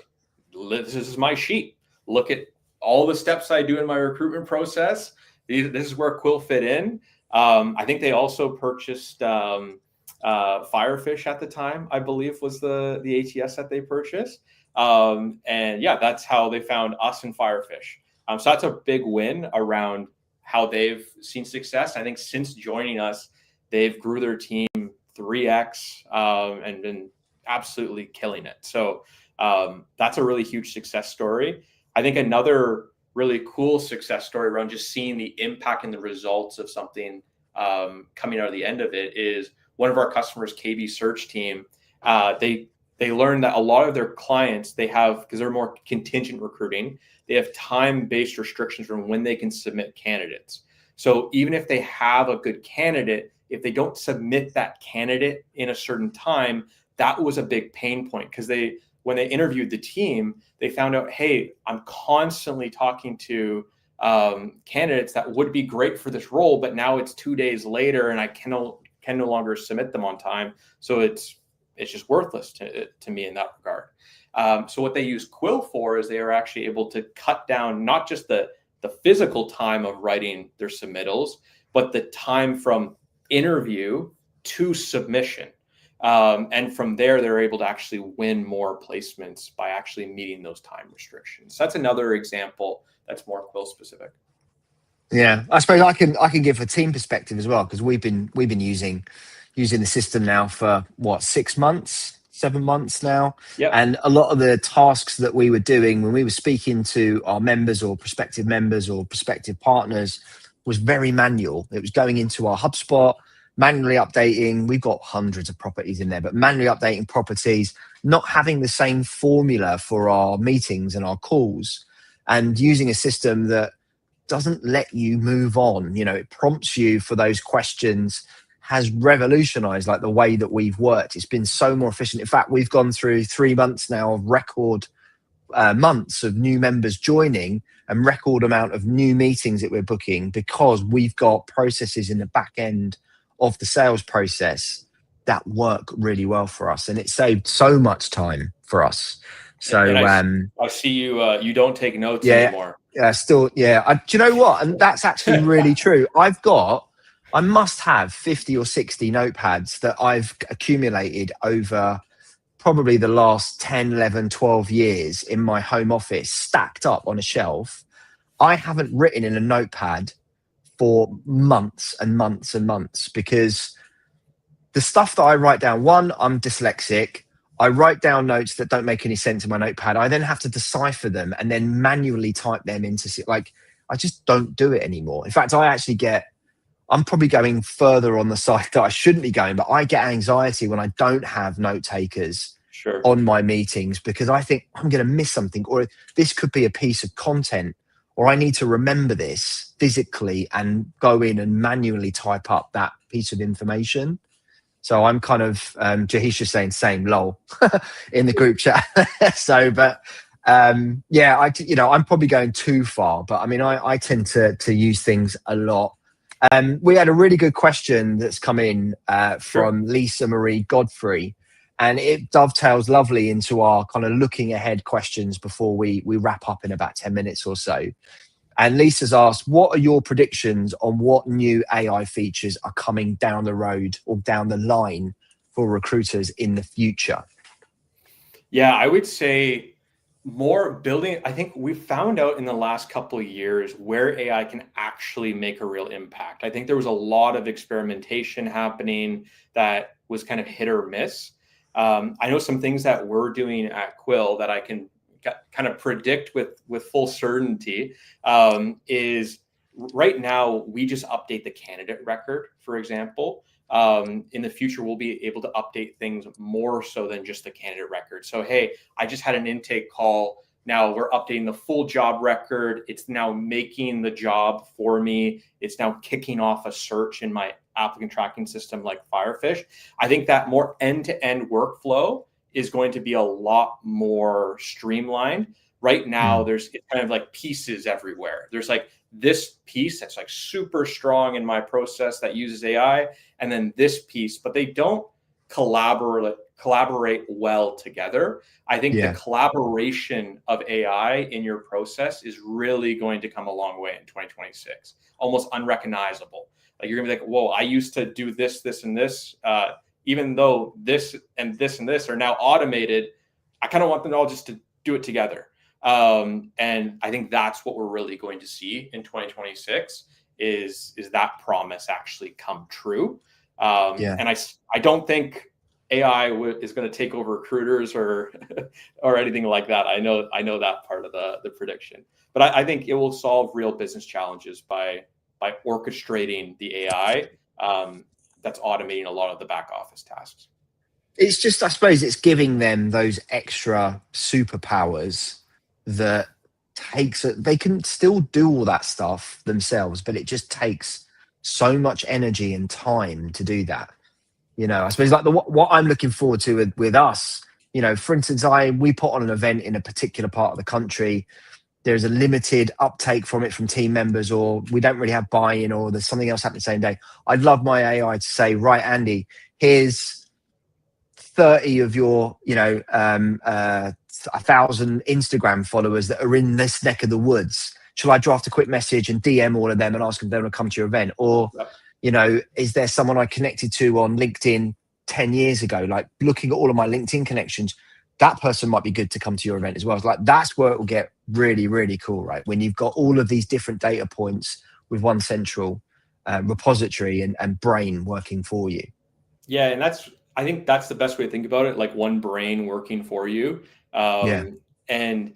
this is my sheet. Look at all the steps I do in my recruitment process, this is where Quill fit in. I think they also purchased Firefish at the time, I believe was the ATS that they purchased. And yeah, that's how they found us in Firefish. So that's a big win around how they've seen success. I think since joining us, they've grew their team 3x and been absolutely killing it. So that's a really huge success story. I think another really cool success story around just seeing the impact and the results of something coming out of the end of it is one of our customers, KB Search Team. They learned that a lot of their clients, they have, because they're more contingent recruiting, they have time-based restrictions from when they can submit candidates. So even if they have a good candidate, if they don't submit that candidate in a certain time, that was a big pain point, because when they interviewed the team, they found out, hey, I'm constantly talking to candidates that would be great for this role, but now it's 2 days later and I can no longer submit them on time. So it's just worthless to me in that regard. So what they use Quill for is they are actually able to cut down not just the physical time of writing their submittals, but the time from interview to submission. And from there, they're able to actually win more placements by actually meeting those time restrictions. So that's another example that's more Quill specific. Yeah, I suppose I can give a team perspective as well, because we've been using the system now for 6 months, 7 months now. Yep. And a lot of the tasks that we were doing when we were speaking to our members or prospective partners was very manual. It was going into our HubSpot, manually updating. We've got hundreds of properties in there, but manually updating properties, not having the same formula for our meetings and our calls, and using a system that doesn't let you move on. It prompts you for those questions, has revolutionized like the way that we've worked. It's been so more efficient. In fact, we've gone through 3 months now of record months of new members joining and record amount of new meetings that we're booking, because we've got processes in the back end of the sales process that work really well for us, and it saved so much time for us. So I see you don't take notes anymore. Do you know what? And that's actually really true. I must have 50 or 60 notepads that I've accumulated over probably the last 10, 11, 12 years in my home office, stacked up on a shelf. I haven't written in a notepad for months and months and months, because the stuff that I write down, one, I'm dyslexic. I write down notes that don't make any sense in my notepad. I then have to decipher them and then manually type them into, I just don't do it anymore. In fact, I'm probably going further on the side that I shouldn't be going, but I get anxiety when I don't have note takers on my meetings, because I think I'm going to miss something, or this could be a piece of content, or I need to remember this physically and go in and manually type up that piece of information. So I'm kind of, Jahish is saying same lol in the group chat. I'm probably going too far, but I mean, I tend to use things a lot. We had a really good question that's come in from Lisa Marie Godfrey, and it dovetails lovely into our kind of looking ahead questions before we wrap up in about 10 minutes or so. And Lisa's asked, what are your predictions on what new AI features are coming down the road or down the line for recruiters in the future? Yeah, I would say more building. I think we found out in the last couple of years where AI can actually make a real impact. I think there was a lot of experimentation happening that was kind of hit or miss. I know some things that we're doing at Quill that I can kind of predict with full certainty is right now we just update the candidate record, for example. In the future, we'll be able to update things more so than just the candidate record. So, hey, I just had an intake call. Now we're updating the full job record. It's now making the job for me. It's now kicking off a search in my applicant tracking system like Firefish. I think that more end-to-end workflow is going to be a lot more streamlined. Right now, there's kind of like pieces everywhere. There's like this piece that's like super strong in my process that uses AI, and then this piece, but they don't collaborate collaborate well together. I think the Yeah. collaboration of AI in your process is really going to come a long way in 2026, almost unrecognizable. Like you're gonna be like, whoa, I used to do this, this, and this. Even though this and this and this are now automated, I kind of want them all just to do it together. And I think that's what we're really going to see in 2026 is that promise actually come true. Yeah. And I don't think AI is going to take over recruiters or or anything like that. I know that part of the prediction, but I think it will solve real business challenges by orchestrating the AI that's automating a lot of the back office tasks. It's just, I suppose it's giving them those extra superpowers that they can still do all that stuff themselves, but it just takes so much energy and time to do that. I suppose like what I'm looking forward to with us, for instance, we put on an event in a particular part of the country. There's a limited uptake from it from team members, or we don't really have buy-in, or there's something else happening the same day. I'd love my AI to say, right, Andy, here's 30 of your, 1,000 Instagram followers that are in this neck of the woods. Shall I draft a quick message and DM all of them and ask them to come to your event? Or, is there someone I connected to on LinkedIn 10 years ago? Like looking at all of my LinkedIn connections, that person might be good to come to your event as well. It's like, that's where it will get really, really cool, right? When you've got all of these different data points with one central repository and brain working for you. Yeah. And I think that's the best way to think about it. Like one brain working for you. And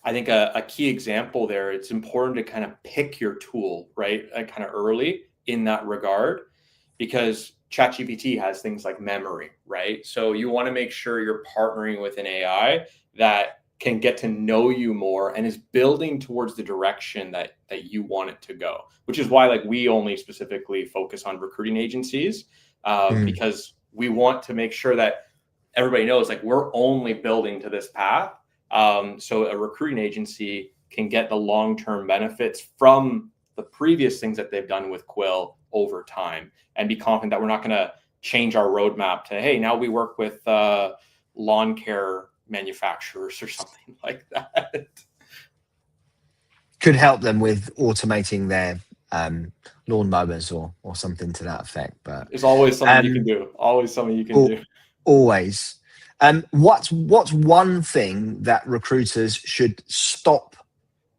I think a key example there, it's important to kind of pick your tool, right? Kind of early in that regard, because ChatGPT has things like memory, right? So you want to make sure you're partnering with an AI that can get to know you more and is building towards the direction that you want it to go, which is why like we only specifically focus on recruiting agencies because we want to make sure that everybody knows like we're only building to this path. So a recruiting agency can get the long-term benefits from the previous things that they've done with Quill over time and be confident that we're not going to change our roadmap to, hey, now we work with lawn care manufacturers or something like that. Could help them with automating their lawn mowers or something to that effect. But there's always something you can do. Always something you can do. Always. What's one thing that recruiters should stop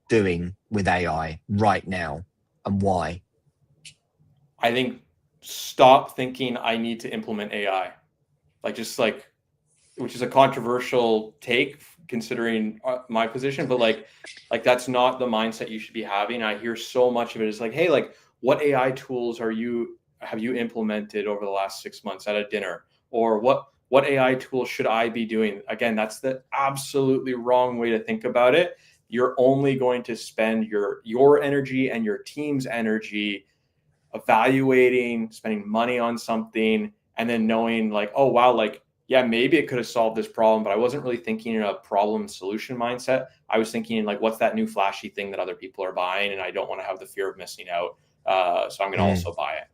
doing with AI right now, and why? I think stop thinking I need to implement AI. Which is a controversial take considering my position, but like that's not the mindset you should be having. I hear so much of it is like, hey, like what AI tools have you implemented over the last 6 months at a dinner, or what AI tool should I be doing? Again, that's the absolutely wrong way to think about it. You're only going to spend your energy and your team's energy evaluating, spending money on something, and then knowing like, oh, wow, like, yeah, maybe it could have solved this problem, but I wasn't really thinking in a problem solution mindset. I was thinking like, what's that new flashy thing that other people are buying? And I don't want to have the fear of missing out. So I'm going to also buy it.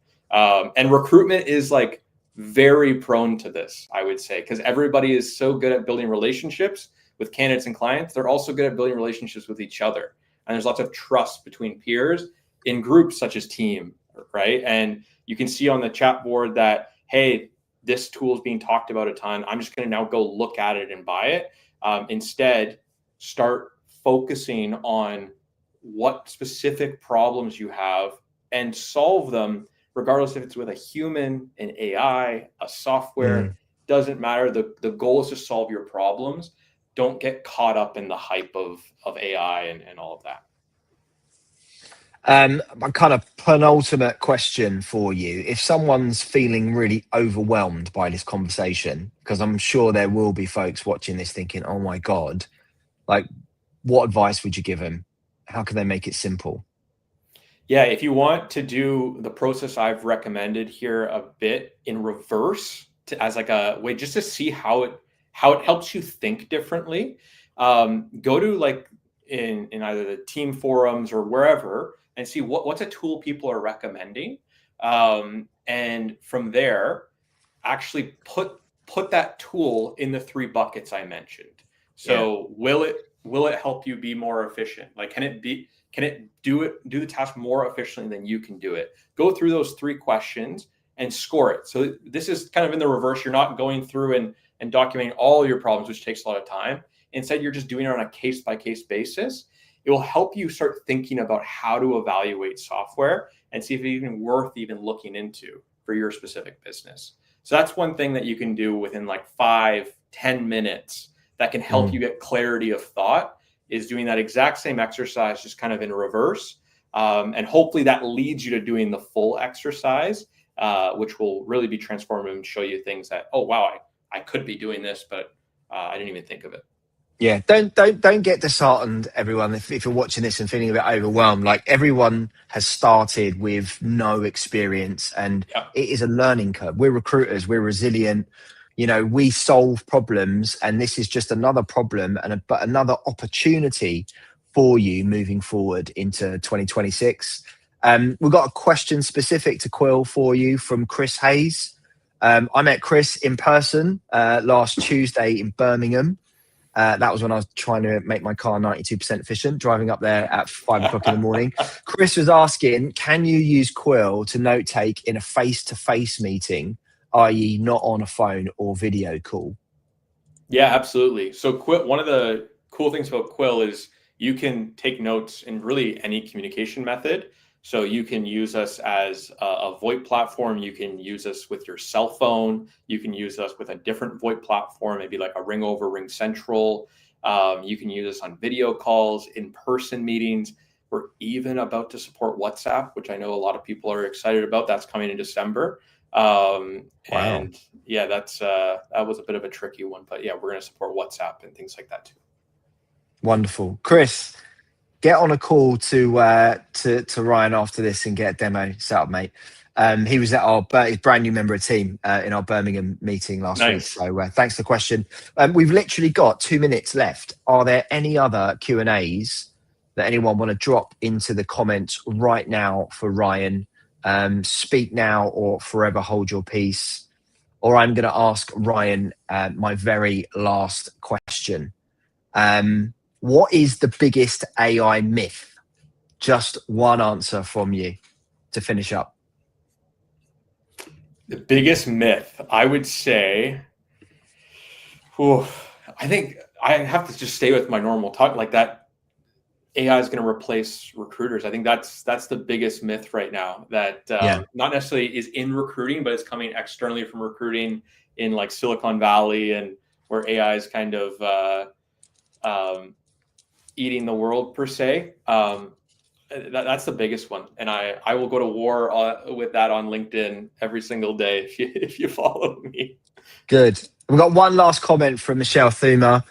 And recruitment is like very prone to this, I would say, because everybody is so good at building relationships with candidates and clients. They're also good at building relationships with each other. And there's lots of trust between peers in groups such as team, right? And you can see on the chat board that, hey, this tool is being talked about a ton. I'm just going to now go look at it and buy it. Instead, start focusing on what specific problems you have and solve them, regardless if it's with a human, an AI, a software, doesn't matter. The goal is to solve your problems. Don't get caught up in the hype of AI and all of that. My kind of penultimate question for you: if someone's feeling really overwhelmed by this conversation, because I'm sure there will be folks watching this thinking, oh my God, like what advice would you give them? How can they make it simple? Yeah, if you want to do the process I've recommended here a bit in reverse as like a way just to see how it helps you think differently, go to like in either the team forums or wherever and see what's a tool people are recommending. And from there, actually put that tool in the 3 buckets I mentioned. So will it help you be more efficient? Like, can it do the task more efficiently than you can do it? Go through those 3 questions and score it. So this is kind of in the reverse. You're not going through and documenting all your problems, which takes a lot of time. Instead, you're just doing it on a case-by-case basis. It will help you start thinking about how to evaluate software and see if it's even worth even looking into for your specific business. So that's one thing that you can do within like 5-10 minutes that can help you get clarity of thought, is doing that exact same exercise, just kind of in reverse. And hopefully that leads you to doing the full exercise, which will really be transformative and show you things that, oh, wow, I could be doing this, but I didn't even think of it. Yeah, don't get disheartened, everyone. If you're watching this and feeling a bit overwhelmed, like, everyone has started with no experience, and it is a learning curve. We're recruiters, we're resilient. You know, we solve problems, and this is just another problem but another opportunity for you moving forward into 2026. We've got a question specific to Quill for you from Chris Hayes. I met Chris in person last Tuesday in Birmingham. That was when I was trying to make my car 92% efficient, driving up there at 5 o'clock in the morning. Chris was asking, can you use Quill to note take in a face-to-face meeting, i.e. not on a phone or video call? Yeah, absolutely. So Quill, one of the cool things about Quill is you can take notes in really any communication method. So you can use us as a VoIP platform. You can use us with your cell phone. You can use us with a different VoIP platform, maybe like a Ring Over, Ring Central. You can use us on video calls, in-person meetings. We're even about to support WhatsApp, which I know a lot of people are excited about. That's coming in December. And yeah, that was a bit of a tricky one, but yeah, we're going to support WhatsApp and things like that too. Wonderful. Chris, get on a call to Ryan after this and get a demo set up, mate. He was at our brand new member of team in our Birmingham meeting last week. So thanks for the question. We've literally got 2 minutes left. Are there any other Q&As that anyone want to drop into the comments right now for Ryan? Speak now or forever hold your peace. Or I'm going to ask Ryan my very last question. What is the biggest AI myth? Just one answer from you to finish up. The biggest myth, I would say, I think I have to just stay with my normal talk, like that AI is going to replace recruiters. I think that's the biggest myth right now, that not necessarily is in recruiting, but it's coming externally from recruiting in like Silicon Valley, and where AI is kind of eating the world per se. That's the biggest one, and I will go to war with that on LinkedIn every single day if you follow me. Good. We've got one last comment from Michelle Thuma.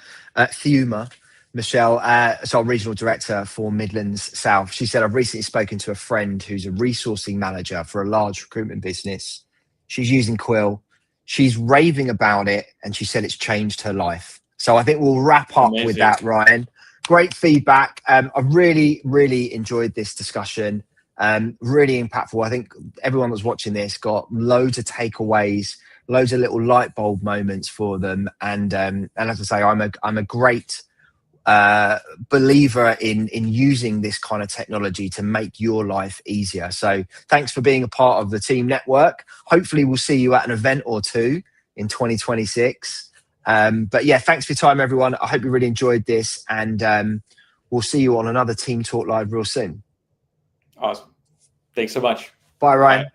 Michelle, it's our regional director for Midlands South. She said, I've recently spoken to a friend who's a resourcing manager for a large recruitment business. She's using Quill. She's raving about it, and she said it's changed her life. So I think we'll wrap up with that, Ryan. Great feedback. I've really, really enjoyed this discussion. Really impactful. I think everyone that's watching this got loads of takeaways, loads of little light bulb moments for them. And as I say, I'm a great believer in using this kind of technology to make your life easier. So thanks for being a part of the team network. Hopefully we'll see you at an event or two in 2026. But yeah, thanks for your time, everyone. I hope you really enjoyed this, and we'll see you on another Team Talk Live real soon. Awesome. Thanks so much. Bye, Ryan. Bye.